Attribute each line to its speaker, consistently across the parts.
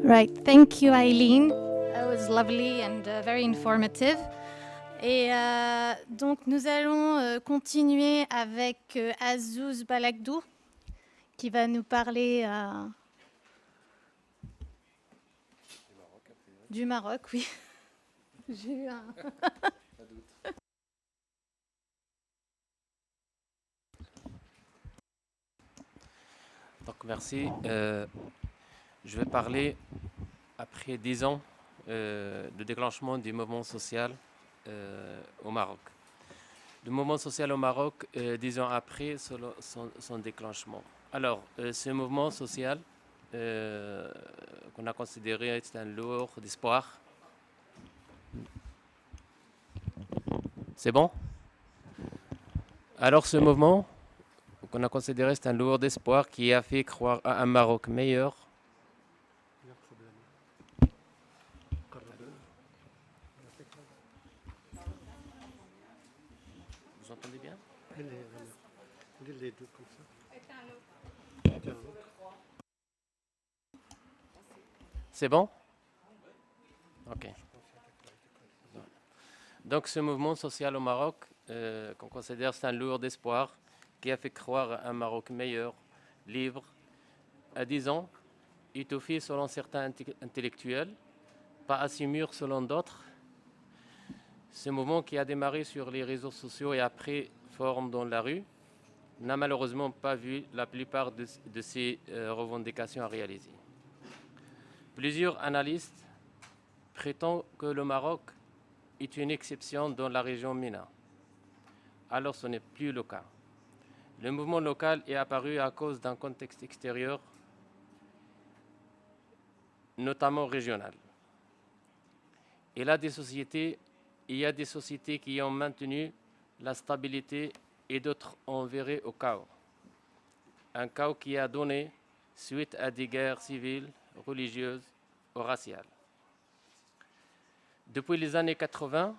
Speaker 1: Right. Thank you, Eileen. That was lovely and very informative. Et donc, nous allons continuer avec Azouz Balagdou, qui va nous parler du Maroc, oui. J'ai eu un...
Speaker 2: Donc merci. Je vais parler après 10 ans de déclenchement du mouvement social au Maroc. Le mouvement social au Maroc, 10 ans après son déclenchement. Alors, ce mouvement social qu'on a considéré être un lourd d'espoir. C'est bon? Alors, ce mouvement qu'on a considéré c'est un lourd d'espoir qui a fait croire à un Maroc meilleur. Vous entendez bien?
Speaker 3: Les deux comme ça.
Speaker 2: C'est bon? Ok. Donc ce mouvement social au Maroc, qu'on considère c'est un lourd d'espoir, qui a fait croire à un Maroc meilleur, libre, à 10 ans, étoffé selon certains intellectuels, pas assez mûr selon d'autres. Ce mouvement qui a démarré sur les réseaux sociaux et après forme dans la rue, n'a malheureusement pas vu la plupart de ces revendications à réaliser. Plusieurs analystes prétendent que le Maroc est une exception dans la région MENA. Alors ce n'est plus le cas. Le mouvement local est apparu à cause d'un contexte extérieur, notamment régional. Il y a des sociétés qui ont maintenu la stabilité et d'autres ont viré au chaos. Un chaos qui a donné suite à des guerres civiles, religieuses ou raciales. Depuis les années 80,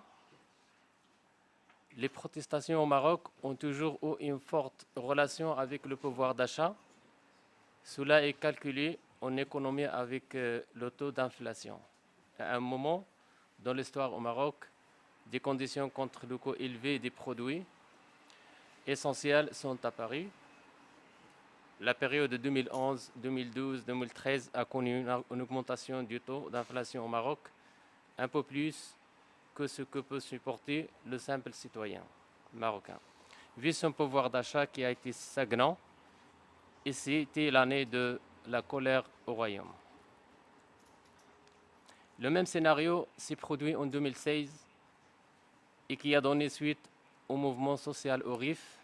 Speaker 2: les protestations au Maroc ont toujours eu une forte relation avec le pouvoir d'achat. Cela est calculé en économie avec le taux d'inflation. À un moment dans l'histoire au Maroc, des conditions contre le coût élevé des produits essentiels sont apparues. La période de 2011, 2012, 2013 a connu une augmentation du taux d'inflation au Maroc, un peu plus que ce que peut supporter le simple citoyen marocain. Vu son pouvoir d'achat qui a été stagnant, et c'était l'année de la colère au royaume. Le même scénario s'est produit en 2016 et qui a donné suite au mouvement social au RIF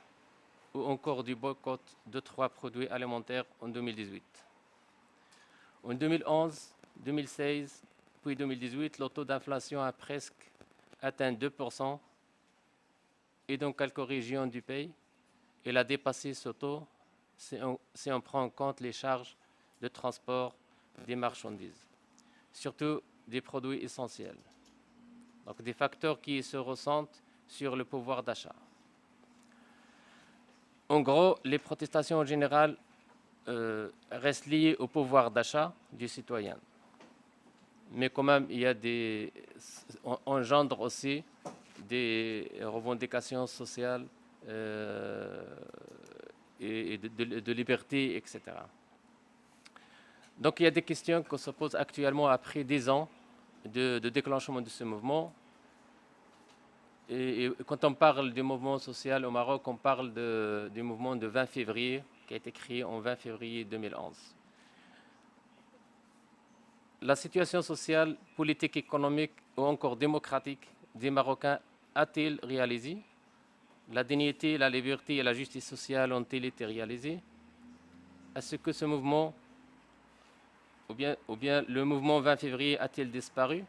Speaker 2: ou encore du boycott de 3 produits alimentaires en 2018. En 2011, 2016, puis 2018, le taux d'inflation a presque atteint 2% et dans quelques régions du pays, il a dépassé ce taux si on prend en compte les charges de transport des marchandises, surtout des produits essentiels. Donc des facteurs qui se ressentent sur le pouvoir d'achat. En gros, les protestations en général restent liées au pouvoir d'achat du citoyen. Mais quand même, engendre aussi des revendications sociales et de liberté, etc. Donc il y a des questions qu'on se pose actuellement après 10 ans de déclenchement de ce mouvement. Et quand on parle du mouvement social au Maroc, on parle du mouvement de 20 février, qui a été créé en 20 février 2011. La situation sociale, politique, économique ou encore démocratique des Marocains a-t-elle réalisé? La dignité, la liberté et la justice sociale ont-elles été réalisées? Est-ce que ce mouvement, ou bien le mouvement 20 février a-t-il disparu?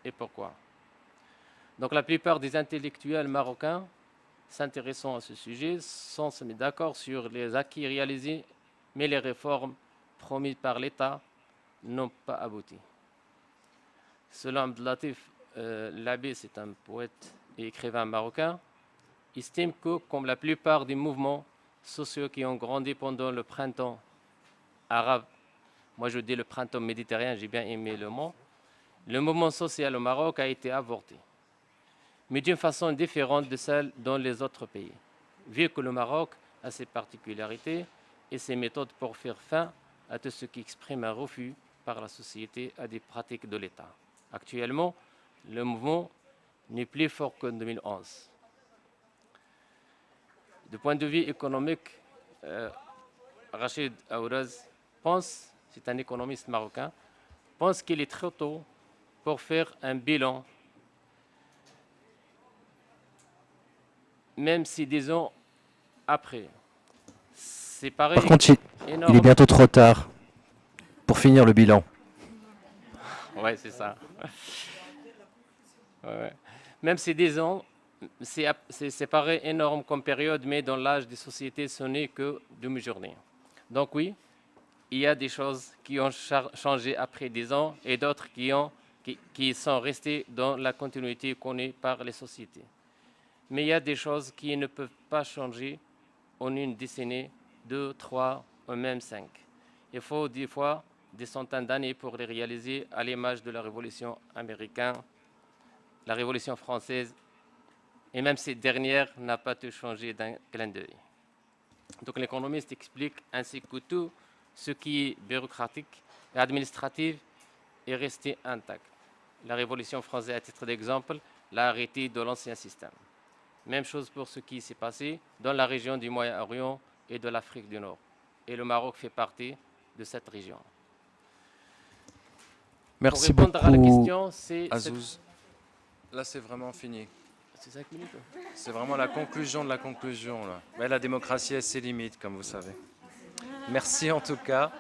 Speaker 2: Et pourquoi? Donc la plupart des intellectuels marocains s'intéressant à ce sujet sont mis d'accord sur les acquis réalisés, mais les réformes promises par l'État n'ont pas abouti. Selon Abdelatif Labé, c'est un poète et écrivain marocain, estime que, comme la plupart des mouvements sociaux qui ont grandi pendant le printemps arabe Moi, je dis le printemps méditerranéen, j'ai bien aimé le mot. Le mouvement social au Maroc a été avorté, mais d'une façon différente de celle dans les autres pays, vu que le Maroc a ses particularités et ses méthodes pour faire fin à tout ce qui exprime un refus par la société à des pratiques de l'État. Actuellement, le mouvement n'est plus fort qu'en 2011. Du point de vue économique, Rachid Aouraz pense, c'est un économiste marocain, pense qu'il est trop tôt pour faire un bilan, même si 10 ans après. C'est pareil.
Speaker 4: Par contre, il est bientôt trop tard pour finir le bilan.
Speaker 2: Ouais, c'est ça. Ouais. Même si 10 ans, c'est pareil énorme comme période, mais dans l'âge des sociétés, ce n'est que demi-journée. Donc oui, il y a des choses qui ont changé après 10 ans et d'autres qui sont restées dans la continuité connue par les sociétés. Mais il y a des choses qui ne peuvent pas changer en une décennie, 2, 3 ou même 5. Il faut des fois des centaines d'années pour les réaliser, à l'image de la Révolution américaine, la Révolution française, et même cette dernière n'a pas tout changé d'un clin d'œil. Donc l'économiste explique ainsi que tout ce qui est bureaucratique et administratif est resté intact. La Révolution française, à titre d'exemple, l'a arrêté de l'ancien système. Même chose pour ce qui s'est passé dans la région du Moyen-Orient et de l'Afrique du Nord. Et le Maroc fait partie de cette région.
Speaker 4: Merci
Speaker 2: pour répondre à la
Speaker 4: beaucoup,
Speaker 2: question, c'est...
Speaker 5: Azouz, là c'est vraiment fini.
Speaker 2: C'est 5 minutes.
Speaker 5: C'est vraiment la conclusion de la conclusion. Là. Mais la démocratie a ses limites, comme vous savez. Merci en tout cas.